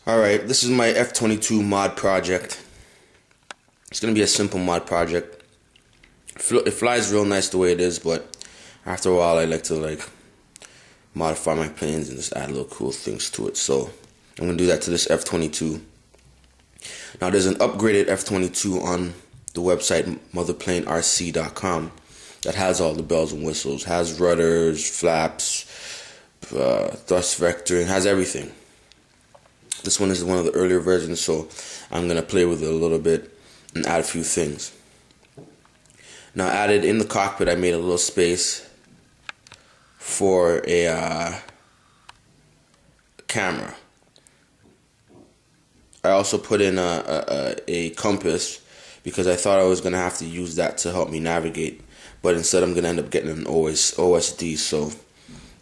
Alright, this is my F22 mod project. It's going to be a simple mod project. It flies real nice the way it is, but after a while I like to modify my planes and just add little cool things to it. So I'm going to do that to this F22. Now there's an upgraded F22 on the website motherplanerc.com that has all the bells and whistles, has rudders, flaps, thrust vectoring, has everything. This one is one of the earlier versions, so I'm going to play with it a little bit and add a few things. Now added in the cockpit, I made a little space for a camera. I also put in a compass because I thought I was going to have to use that to help me navigate, but instead I'm going to end up getting an OSD, so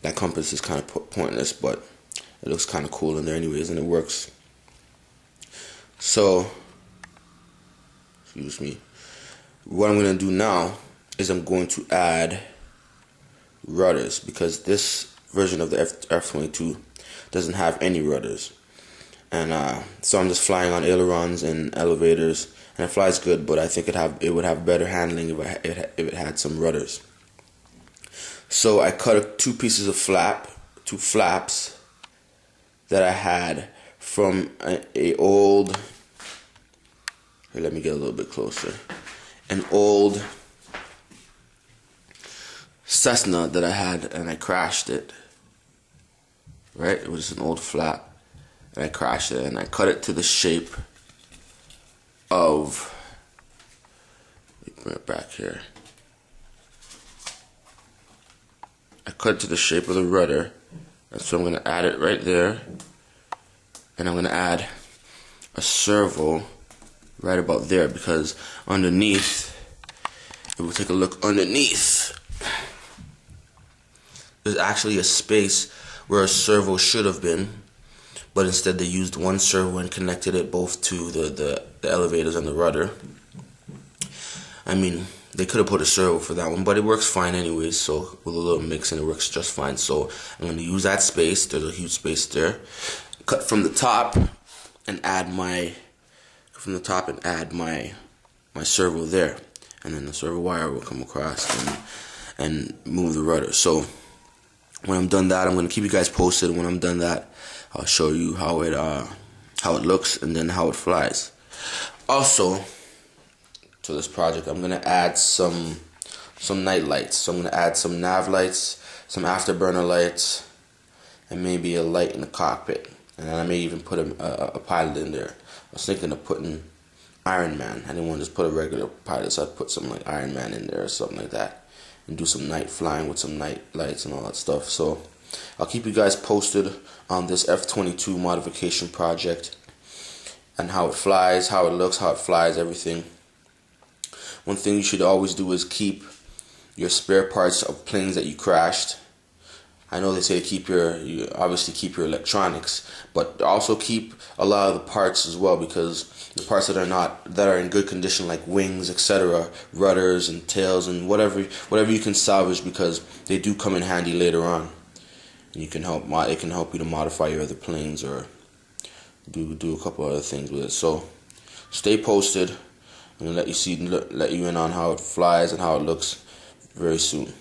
that compass is kind of pointless, but it looks kind of cool in there anyways, and it works. So, excuse me. What I'm going to do now is I'm going to add rudders, because this version of the F22 doesn't have any rudders. And so I'm just flying on ailerons and elevators, and it flies good, but I think it would have better handling if it had some rudders. So I cut two pieces of two flaps that I had from a old, here, let me get a little bit closer, an old Cessna that I had, and I crashed it, right? It was an old flap, and I crashed it, and I cut it to the shape of, let me bring it back here, I cut it to the shape of the rudder. And so I'm going to add it right there, and I'm going to add a servo right about there, because underneath, if we take a look underneath, there's actually a space where a servo should have been, but instead they used one servo and connected it both to the elevators and the rudder. I mean, they could have put a servo for that one, but it works fine anyways, so with a little mixing it works just fine. So I'm going to use that space, there's a huge space there, cut from the top and add my servo there, and then the servo wire will come across and move the rudder. So when I'm done that, I'm going to keep you guys posted. When I'm done that, I'll show you how it looks and then how it flies. Also, to this project, I'm gonna add some night lights. So I'm gonna add some nav lights, some afterburner lights, and maybe a light in the cockpit. And then I may even put a pilot in there. I was thinking of putting Iron Man. I didn't want to just put a regular pilot, so I'd put something like Iron Man in there or something like that, and do some night flying with some night lights and all that stuff. So I'll keep you guys posted on this F22 modification project and how it flies, how it looks, how it flies, everything. One thing you should always do is keep your spare parts of planes that you crashed. I know they say you obviously keep your electronics, but also keep a lot of the parts as well, because the parts that are in good condition, like wings, etc., rudders and tails and whatever you can salvage, because they do come in handy later on. And it can help you to modify your other planes or do a couple other things with it. So stay posted. I'm gonna let you in on how it flies and how it looks very soon.